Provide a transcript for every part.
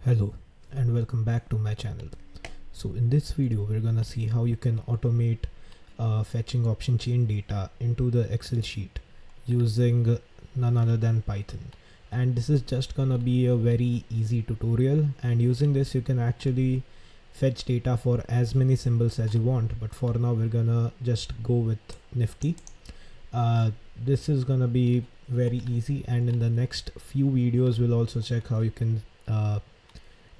Hello and welcome back to my channel. So in this video we're gonna see how you can automate fetching option chain data into the Excel sheet using none other than Python. And this is just gonna be a very easy tutorial, and using this you can actually fetch data for as many symbols as you want, but for now we're gonna just go with Nifty. This is gonna be very easy, and in the next few videos we'll also check how you can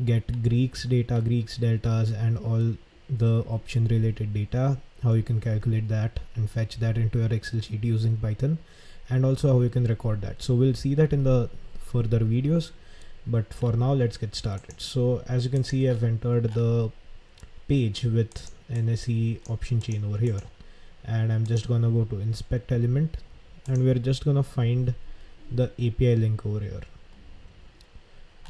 get Greeks data, Greeks deltas, and all the option related data, how you can calculate that and fetch that into your Excel sheet using Python, and also how you can record that. So we'll see that in the further videos, but for now let's get started. So as you can see, I've entered the page with NSE option chain over here, and I'm just gonna go to inspect element, and we're just gonna find the API link over here.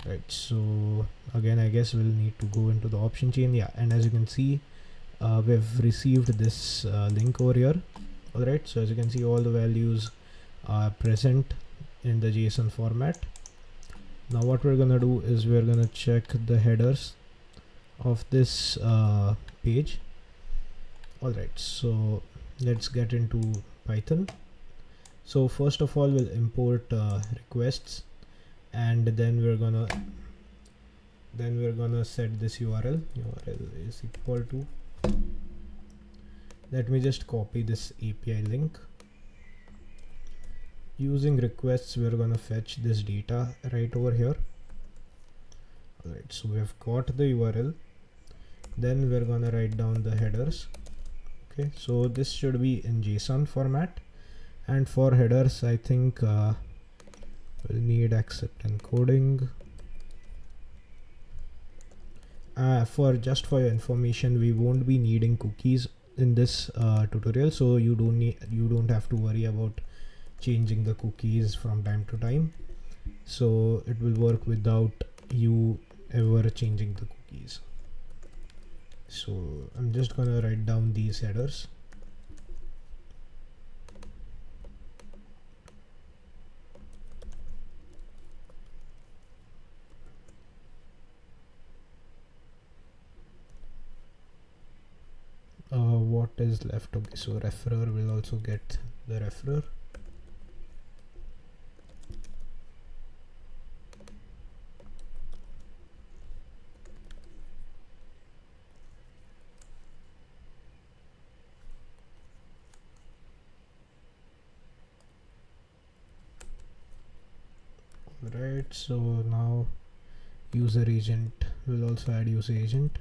Right, so again I guess we'll need to go into the option chain. Yeah, and as you can see we've received this link over here. Alright, so as you can see, all the values are present in the JSON format. Now what we're gonna do is we're gonna check the headers of this page. Alright, so let's get into Python. So first of all we'll import requests, and then we're gonna set this URL is equal to, let me just copy this API link. Using requests we're gonna fetch this data right over here. Alright, so we've got the URL, then we're gonna write down the headers. Okay, so this should be in JSON format, and for headers I think we'll need accept encoding. For your information, we won't be needing cookies in this tutorial, so you don't have to worry about changing the cookies from time to time. So it will work without you ever changing the cookies. So I'm just gonna write down these headers. What is left? Okay, so referrer will also get the referrer. Right, so now user agent will also add user agent.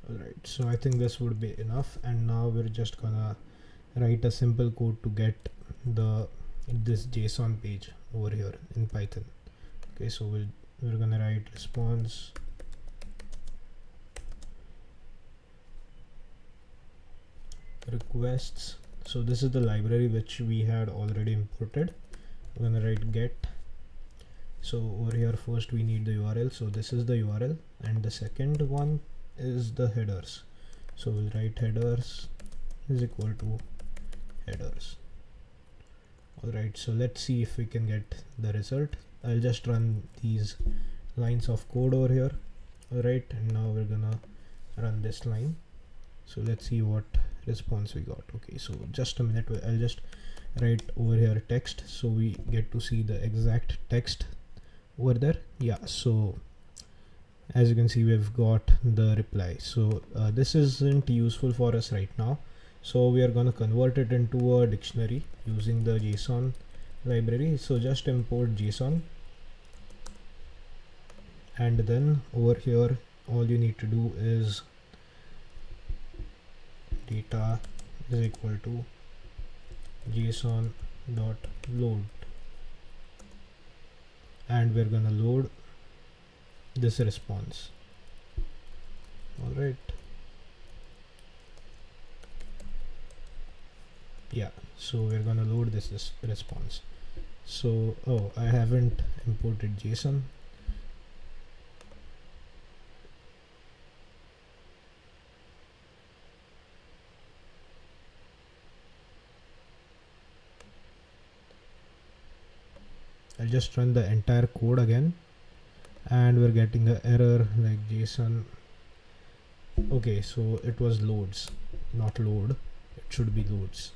Alright, so I think this would be enough, and now we're just gonna write a simple code to get this JSON page over here in Python. Okay, so we're gonna write response requests. So this is the library which we had already imported. We're gonna write get. So over here first we need the URL, so this is the URL, and the second one is the headers. So we'll write headers is equal to headers. Alright, so let's see if we can get the result. I'll just run these lines of code over here. Alright, and now we're gonna run this line. So let's see what response we got. Okay, so just a minute, I'll just write over here text so we get to see the exact text over there. Yeah, so as you can see we've got the reply. So this isn't useful for us right now, so we are going to convert it into a dictionary using the JSON library. So just import JSON, and then over here all you need to do is data is equal to JSON dot load, and we're gonna load this response. Alright, yeah, so we're gonna load this response. So I haven't imported JSON. I'll just run the entire code again, and we're getting an error like JSON. Okay, so it was loads, not load. It should be loads.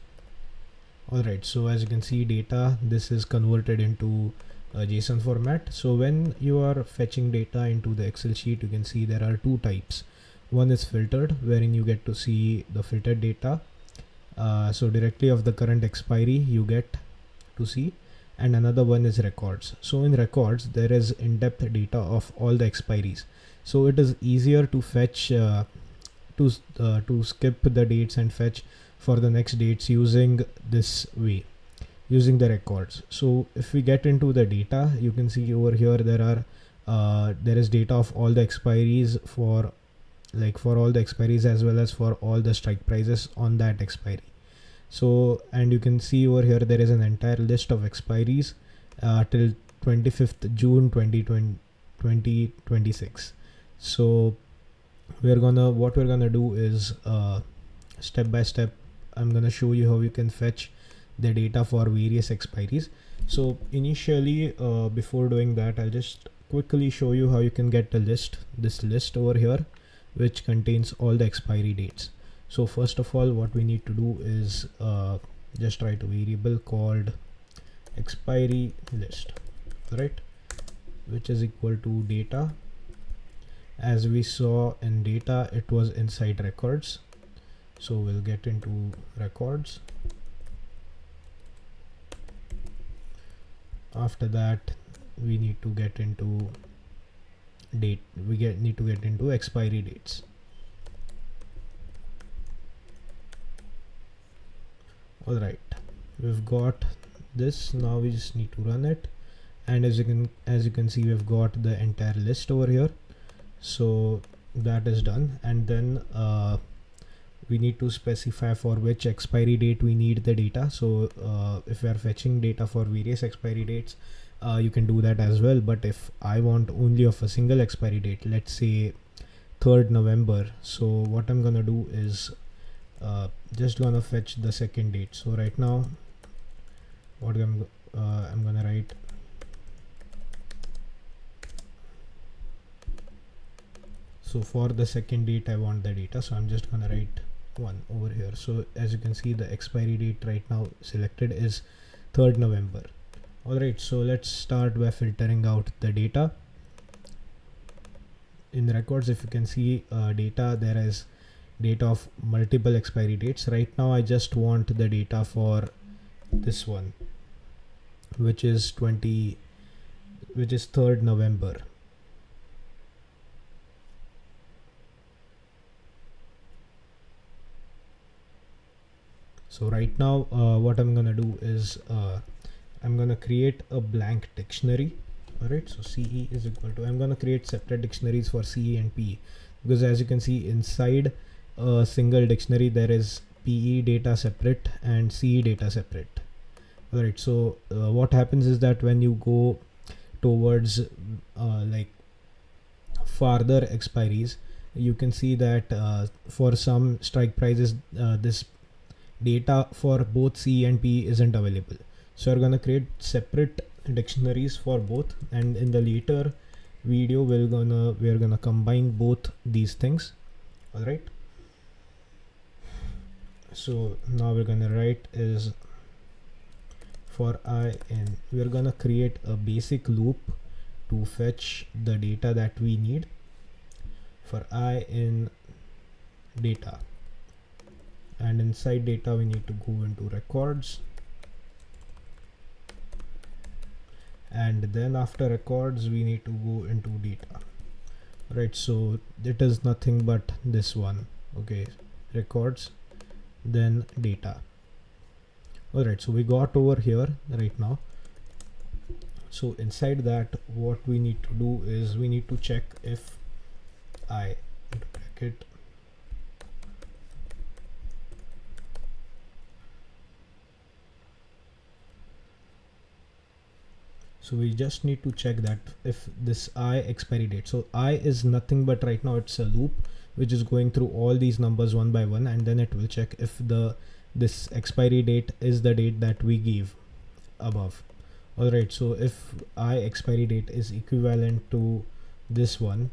Alright, so as you can see, data, this is converted into a JSON format. So when you are fetching data into the Excel sheet, you can see there are two types. One is filtered, wherein you get to see the filtered data. So directly of the current expiry you get to see, and another one is records. So in records there is in-depth data of all the expiries, so it is easier to fetch to skip the dates and fetch for the next dates using this way, using the records. So if we get into the data, you can see over here there is data of all the expiries for all the expiries as well as for all the strike prices on that expiry. So, and you can see over here there is an entire list of expiries till 25th June 2026. So what we're gonna do is step by step I'm gonna show you how you can fetch the data for various expiries. So initially before doing that, I'll just quickly show you how you can get this list over here, which contains all the expiry dates. So first of all, what we need to do is just write a variable called expiry list, right, which is equal to data. As we saw in data, it was inside records, so we'll get into records. After that, we need to get into need to get into expiry dates. Alright, we've got this. Now we just need to run it, and as you can see, we've got the entire list over here. So that is done, and then we need to specify for which expiry date we need the data. So if we are fetching data for various expiry dates, you can do that as well. But if I want only of a single expiry date, let's say 3rd November, so what I'm gonna do is just gonna fetch the second date. So right now what I'm gonna write so for the second date I want the data, so I'm just gonna write 1 over here. So as you can see, the expiry date right now selected is 3rd November. Alright, so let's start by filtering out the data. In the records, if you can see data, there is data of multiple expiry dates. Right now I just want the data for this one, which is 3rd November. So right now what I'm gonna do is I'm gonna create a blank dictionary. Alright, so CE is equal to, I'm gonna create separate dictionaries for CE and PE, because as you can see, inside a single dictionary there is PE data separate and CE data separate. Alright, so what happens is that when you go towards like farther expiries, you can see that for some strike prices this data for both CE and PE isn't available. So we're gonna create separate dictionaries for both, and in the later video we're gonna combine both these things. All right, so now we're gonna write is for I in, we're gonna create a basic loop to fetch the data that we need for I in data, and inside data we need to go into records, and then after records we need to go into data. Right, so it is nothing but this one. Okay, records, then data. All right, so we got over here right now. So inside that, what we need to do is we need to check if I into bracket so we just need to check that if this I expiry date, so I is nothing but right now it's a loop which is going through all these numbers one by one, and then it will check if this expiry date is the date that we gave above. Alright, so if I expiry date is equivalent to this one,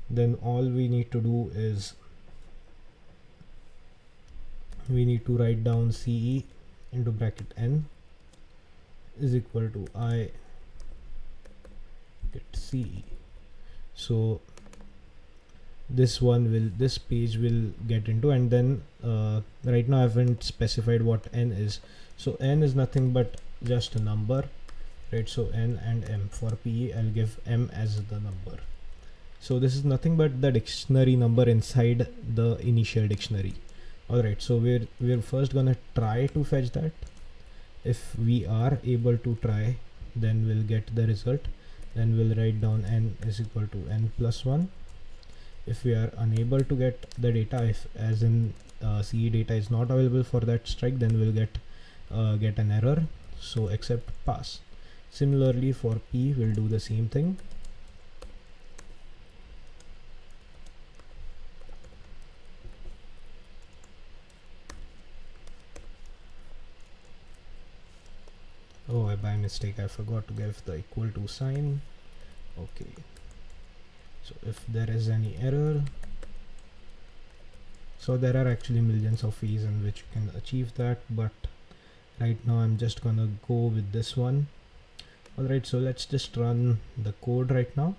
then all we need to do is we need to write down CE into bracket n is equal to I get CE. So this page will get into, and then right now I haven't specified what n is. So n is nothing but just a number, right? So n and m. For PE I'll give m as the number. So this is nothing but the dictionary number inside the initial dictionary. Alright, so we're first gonna try to fetch that. If we are able to try, then we'll get the result. Then we'll write down n is equal to n plus 1. If we are unable to get the data, if as in CE data is not available for that strike, then we'll get an error, so accept pass. Similarly for P, we'll do the same thing. Oh, by mistake I forgot to give the equal to sign. Okay, so if there is any error, so there are actually millions of ways in which you can achieve that, but right now I'm just gonna go with this one. Alright, so let's just run the code right now.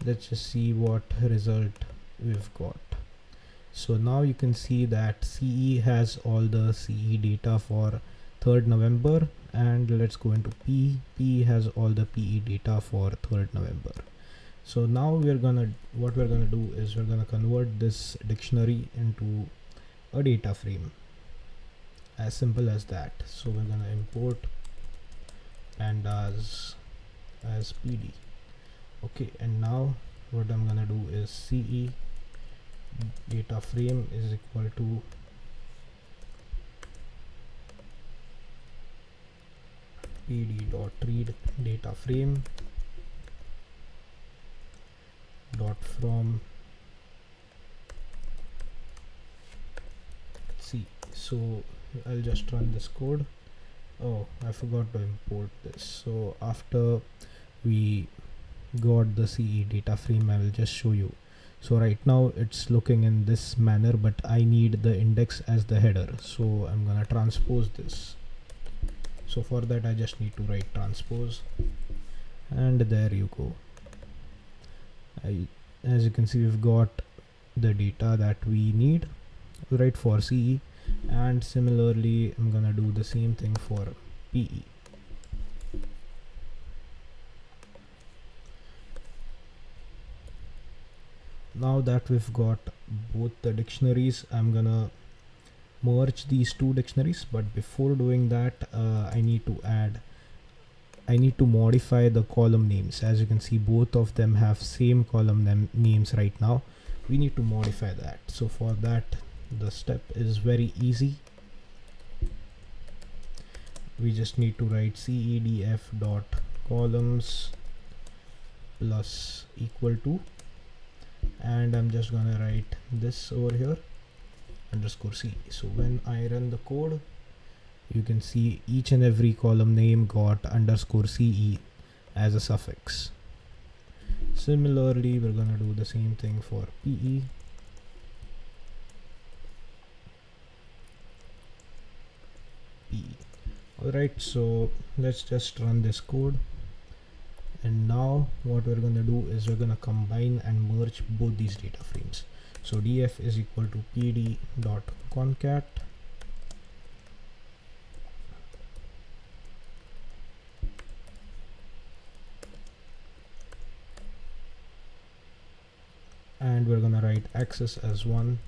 Let's just see what result we've got. So now you can see that CE has all the CE data for 3rd November, and let's go into P. P has all the PE data for 3rd November. So now what we're gonna do is we're gonna convert this dictionary into a data frame. As simple as that. So we're gonna import pandas as PD. Okay, and now what I'm gonna do is CE data frame is equal to pd.read data frame dot from C. So I'll just run this code. Oh, I forgot to import this. So after we got the CE data frame, I will just show you. So right now it's looking in this manner, but I need the index as the header, so I'm gonna transpose this. So for that I just need to write transpose, and there you go. As you can see, we've got the data that we need, right, for CE, and similarly I'm gonna do the same thing for PE. Now that we've got both the dictionaries, I'm gonna merge these two dictionaries, but before doing that I need to modify the column names. As you can see, both of them have same column names right now. We need to modify that. So for that, the step is very easy. We just need to write cedf dot columns plus equal to, and I'm just gonna write this over here, underscore C. So when I run the code, you can see each and every column name got underscore CE as a suffix. Similarly, we're gonna do the same thing for PE. Alright, so let's just run this code, and now what we're gonna do is we're gonna combine and merge both these data frames. So df is equal to pd dot concat and we're gonna write access as 1.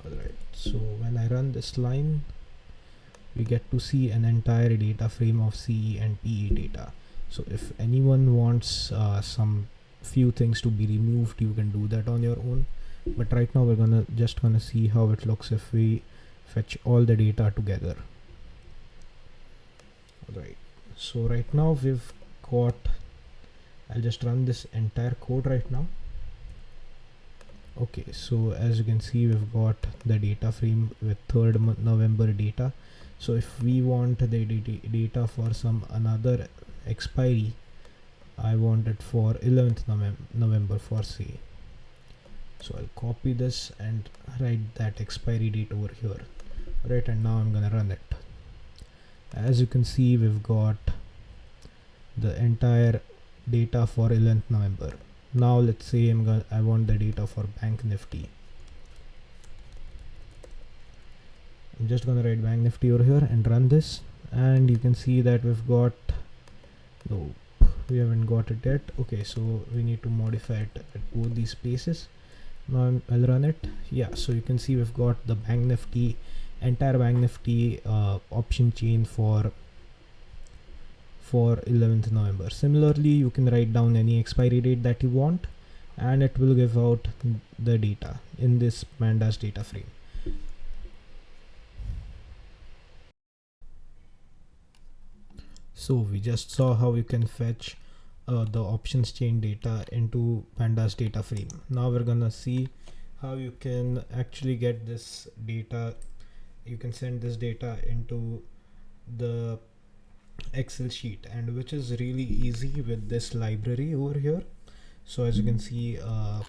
Alright, so when I run this line, we get to see an entire data frame of CE and PE data. So if anyone wants some few things to be removed, you can do that on your own, but right now we're just gonna see how it looks if we fetch all the data together. Alright, so right now we've got, I'll just run this entire code right now. Okay, so as you can see, we've got the data frame with 3rd November data. So if we want the data for some another expiry, I want it for 11th November for say. So I'll copy this and write that expiry date over here. Right, and now I'm gonna run it. As you can see, we've got the entire data for 11th November. Now let's say I want the data for Bank Nifty. I'm just gonna write Bank Nifty over here and run this, and you can see that we've got, no, we haven't got it yet. Okay, so we need to modify it at both these places. Now I'll run it. Yeah, so you can see we've got the Bank Nifty, entire Bank Nifty option chain for 11th November. Similarly, you can write down any expiry date that you want, and it will give out the data in this pandas data frame. So we just saw how you can fetch the options chain data into pandas data frame. Now we're gonna see how you can actually get this data. You can send this data into the Excel sheet, and which is really easy with this library over here. So as you can see, I'll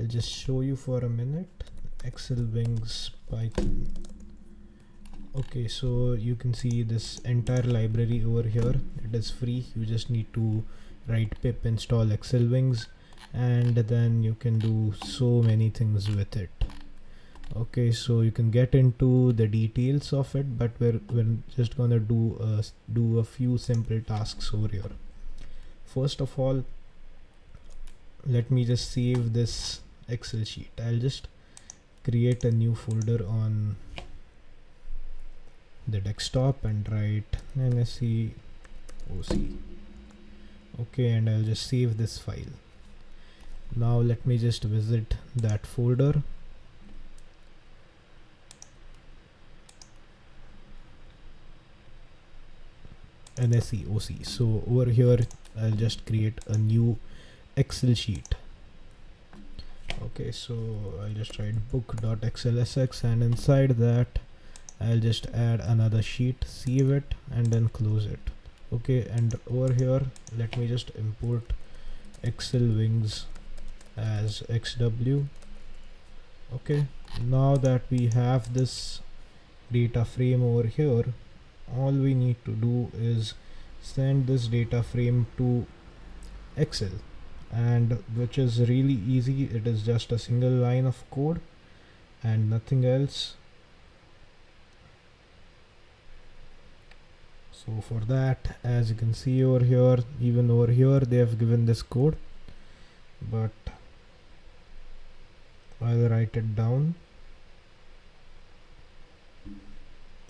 just show you for a minute. Excel Wings Python. Okay, so you can see this entire library over here. It is free. You just need to write pip install Excel Wings, and then you can do so many things with it. Okay, so you can get into the details of it, but we're just gonna do a few simple tasks over here. First of all, let me just save this Excel sheet. I'll just create a new folder on the desktop and write NSE OC. Okay, and I'll just save this file. Now let me just visit that folder. NSE OC. So over here I'll just create a new Excel sheet. Okay, so I'll just write book.xlsx, and inside that I'll just add another sheet, save it, and then close it. Okay, and over here let me just import Excel Wings as XW. Okay, now that we have this data frame over here, all we need to do is send this data frame to Excel, and which is really easy. It is just a single line of code and nothing else. So for that, as you can see over here, even over here they have given this code, but I'll write it down.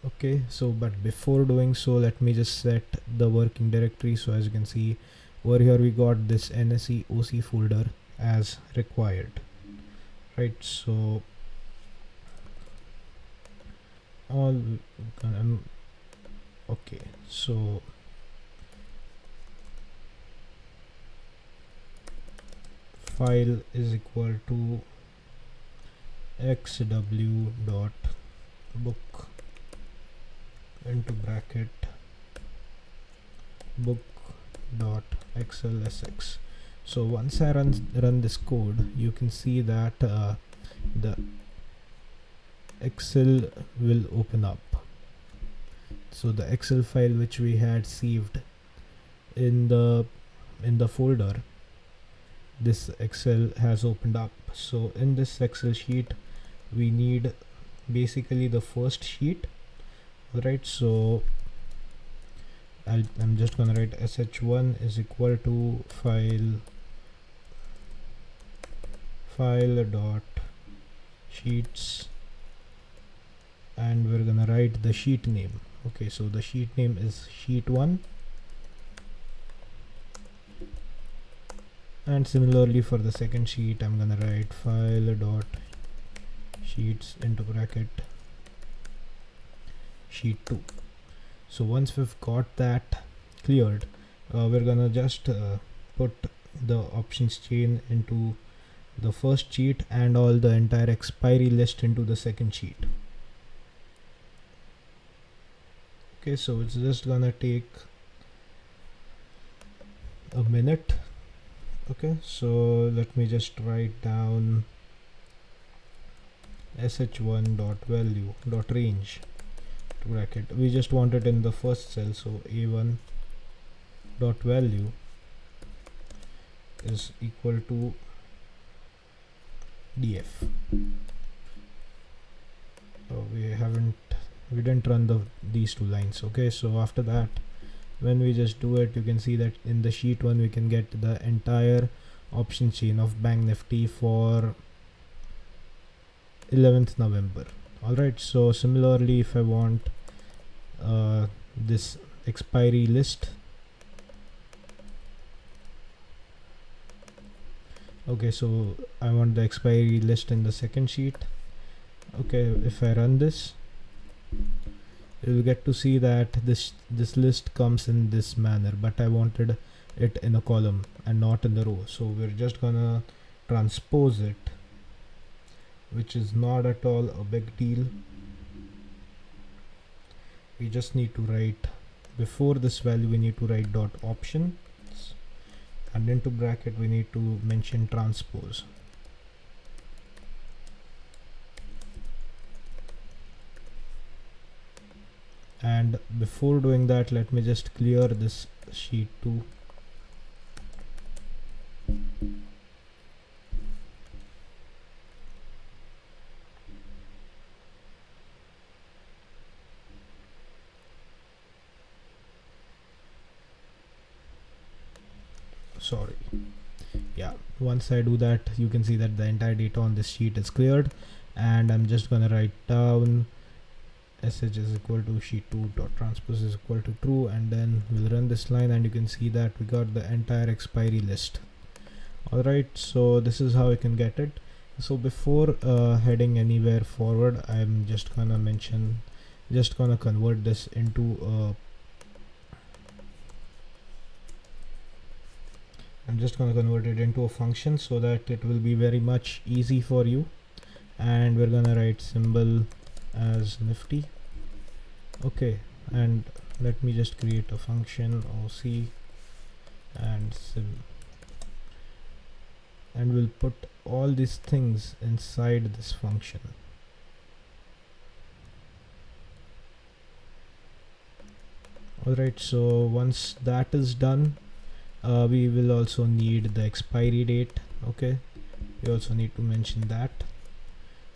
Okay, so but before doing so, let me just set the working directory. So as you can see over here, we got this NSE OC folder as required, right? So all okay, so file is equal to xw dot book into bracket book dot xlsx. So once I run this code, you can see that the Excel will open up. So the Excel file which we had saved in the folder, this Excel has opened up. So in this Excel sheet we need basically the first sheet, right? So I'm just gonna write sh1 is equal to file dot sheets, and we're gonna write the sheet name. Okay, so the sheet name is sheet 1, and similarly for the second sheet I'm gonna write file dot sheets into bracket sheet 2. So once we've got that cleared, we're gonna just put the options chain into the first sheet and all the entire expiry list into the second sheet. Okay, so it's just gonna take a minute. Okay, so let me just write down sh1.value.range bracket. We just want it in the first cell, so a1.value is equal to df. Oh, we didn't run these two lines. Okay, so after that, when we just do it, you can see that in the sheet 1 we can get the entire option chain of Bank Nifty for 11th November. Alright, so similarly, if I want this expiry list, okay, so I want the expiry list in the second sheet. Okay, if I run this, you will get to see that this list comes in this manner, but I wanted it in a column and not in the row, so we're just gonna transpose it, which is not at all a big deal. We just need to write, before this value we need to write dot options, and into bracket we need to mention transpose. And before doing that, let me just clear this sheet too. Sorry. Yeah, once I do that, you can see that the entire data on this sheet is cleared, and I'm just gonna write down sh is equal to sheet2 dot transpose is equal to true, and then we'll run this line, and you can see that we got the entire expiry list. Alright, so this is how you can get it. So before heading anywhere forward, I'm just gonna convert this into I'm just gonna convert it into a function so that it will be very much easy for you. And we're gonna write symbol as Nifty. Okay, and let me just create a function OC and sim, and we'll put all these things inside this function. Alright, so once that is done, we will also need the expiry date. Okay, we also need to mention that.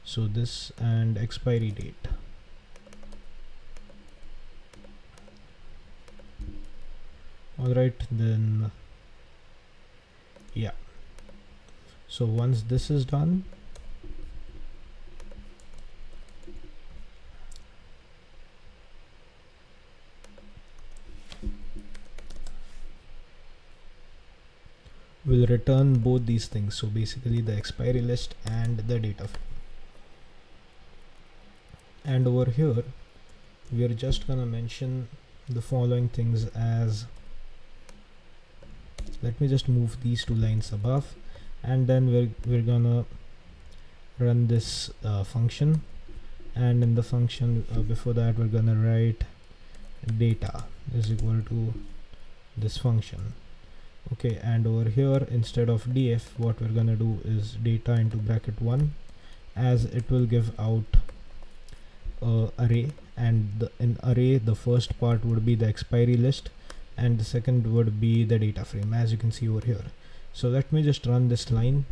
So this and expiry date. Alright, then yeah, so once this is done, we'll return both these things, so basically the expiry list and the data frame. And over here we are just gonna mention the following things as, let me just move these two lines above, and then we're gonna run this function, and in the function before that we're gonna write data is equal to this function. Okay, and over here instead of df, what we're gonna do is data into bracket 1, as it will give out array, and in array the first part would be the expiry list and the second would be the data frame, as you can see over here. So let me just run this line.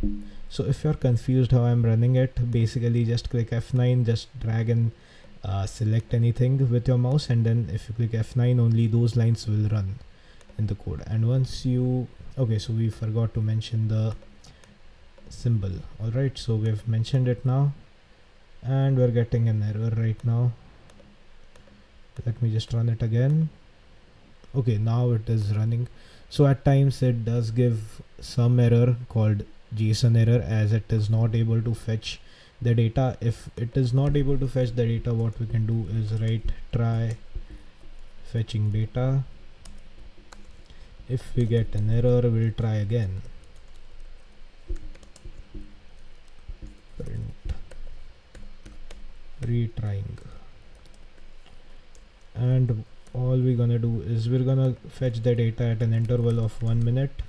So if you're confused how I'm running it, basically just click F9, just drag and select anything with your mouse, and then if you click F9, only those lines will run in the code. And once you, okay, so we forgot to mention the symbol. Alright, so we've mentioned it now, and we're getting an error right now. Let me just run it again. Okay, now it is running. So at times it does give some error called JSON error, as it is not able to fetch the data. If it is not able to fetch the data, what we can do is write try fetching data. If we get an error, we'll try again. retrying. And all we're gonna do is we're gonna fetch the data at an interval of 1 minute.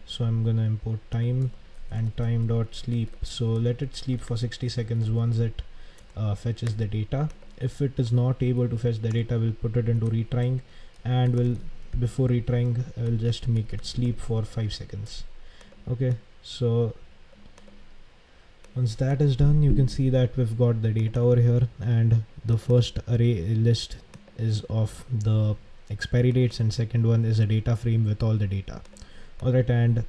So I'm gonna import time and time dot sleep. So let it sleep for 60 seconds once it fetches the data. If it is not able to fetch the data, we'll put it into retrying, and we'll before retrying I'll just make it sleep for 5 seconds. Okay, so once that is done, you can see that we've got the data over here, and the first array list is of the expiry dates, and second one is a data frame with all the data. Alright, and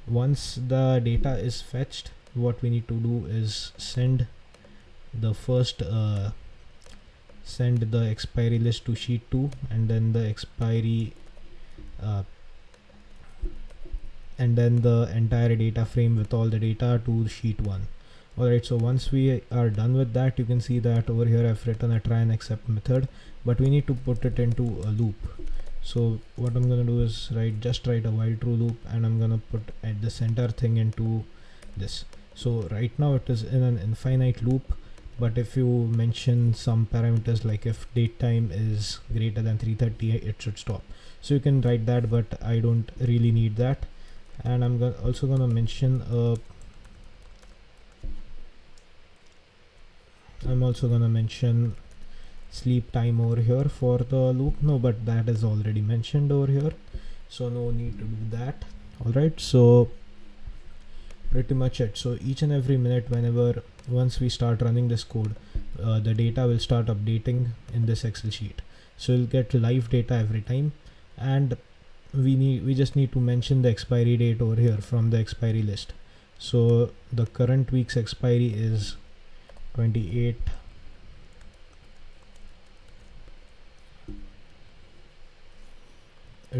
once the data is fetched, what we need to do is send the first send the expiry list to sheet 2, and then the expiry and then the entire data frame with all the data to sheet 1. Alright, so once we are done with that, you can see that over here I've written a try and except method, but we need to put it into a loop. So what I'm gonna do is just write a while true loop, and I'm gonna put at the center thing into this. So right now it is in an infinite loop, but if you mention some parameters like if date time is greater than 330, it should stop. So you can write that, but I don't really need that. And I'm also gonna mention sleep time over here for the loop. No, but that is already mentioned over here, so no need to do that. Alright, so pretty much it. So each and every minute, once we start running this code, the data will start updating in this Excel sheet. So we'll get live data every time, and we just need to mention the expiry date over here from the expiry list. So the current week's expiry is 28.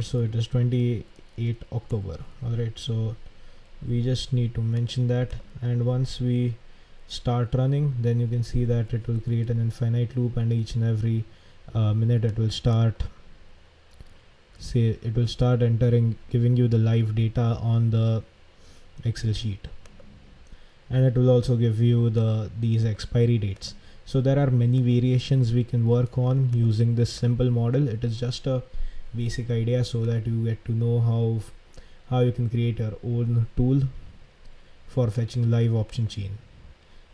So it is 28 October. Alright, so we just need to mention that, and once we start running, then you can see that it will create an infinite loop, and each and every minute it will start entering, giving you the live data on the Excel sheet, and it will also give you these expiry dates. So there are many variations we can work on using this simple model. It is just a basic idea so that you get to know how you can create your own tool for fetching live option chain.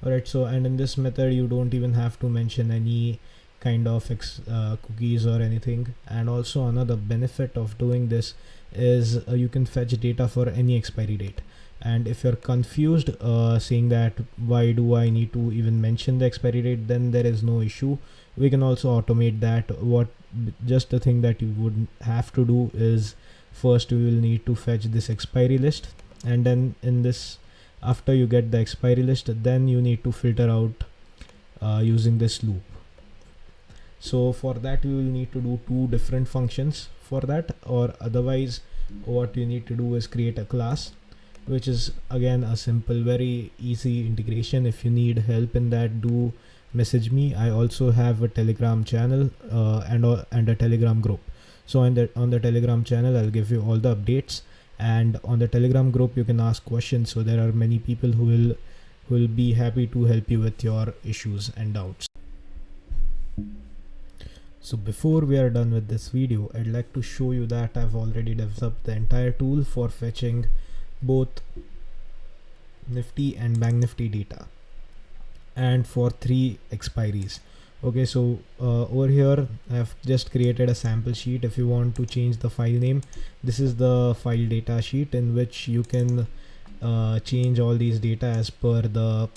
Alright, so and in this method you don't even have to mention any kind of cookies or anything. And also another benefit of doing this is you can fetch data for any expiry date. And if you're confused saying that why do I need to even mention the expiry date, then there is no issue. We can also automate that. Just the thing that you would have to do is first we will need to fetch this expiry list, and then in this, after you get the expiry list, then you need to filter out using this loop. So for that you will need to do two different functions for that, or otherwise what you need to do is create a class, which is again a simple, very easy integration. If you need help in that, do message me. I also have a Telegram channel and a Telegram group. So on the Telegram channel I'll give you all the updates, and on the Telegram group you can ask questions. So there are many people who will be happy to help you with your issues and doubts. So before we are done with this video, I'd like to show you that I've already developed the entire tool for fetching both Nifty and Bank Nifty data, and for 3 expiries. Okay, so over here I've just created a sample sheet. If you want to change the file name, this is the file data sheet in which you can change all these data as per the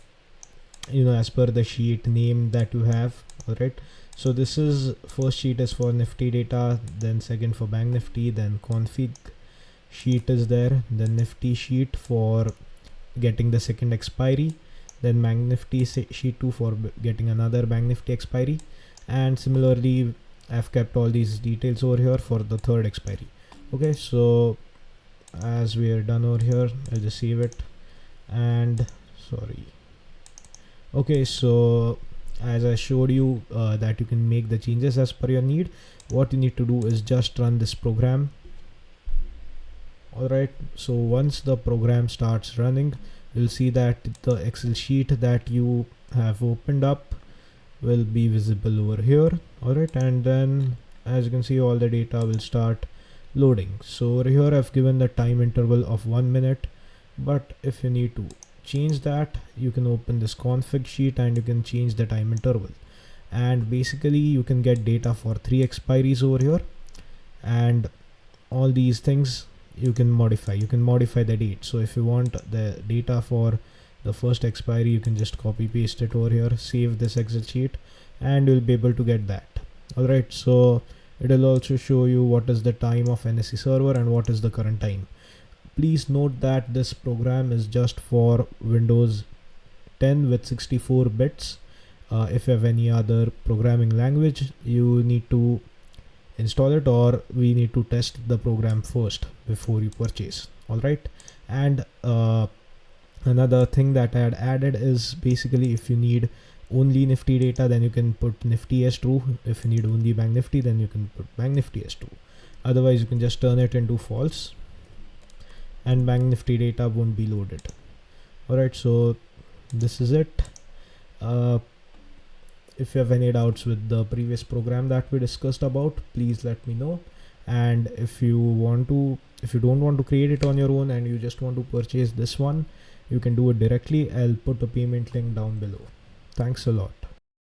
sheet name that you have. Alright, so this is first sheet is for Nifty data, then second for Bank Nifty, then config sheet is there, then Nifty sheet for getting the second expiry, then Bank Nifty sheet 2 for getting another Bank Nifty expiry, and similarly I've kept all these details over here for the third expiry. Okay, so as we are done over here, I'll just save it. And sorry, okay, so as I showed you that you can make the changes as per your need, what you need to do is just run this program. Alright, so once the program starts running, you'll see that the Excel sheet that you have opened up will be visible over here. Alright, and then as you can see, all the data will start loading. So over here I've given the time interval of 1 minute, but if you need to change that, you can open this config sheet and you can change the time interval, and basically you can get data for 3 expiries over here, and all these things you can modify the date. So if you want the data for the first expiry, you can just copy paste it over here, save this Excel sheet, and you'll be able to get that. Alright, so it'll also show you what is the time of NSE server and what is the current time. Please note that this program is just for Windows 10 with 64 bits. If you have any other programming language, you need to install it, or we need to test the program first before you purchase. Alright, and another thing that I had added is basically if you need only Nifty data, then you can put Nifty as true. If you need only Bank Nifty, then you can put Bank Nifty as true. Otherwise you can just turn it into false and Bank Nifty data won't be loaded. Alright, so this is it. If you have any doubts with the previous program that we discussed about, please let me know. And if you don't want to create it on your own and you just want to purchase this one, you can do it directly. I'll put a payment link down below. Thanks a lot.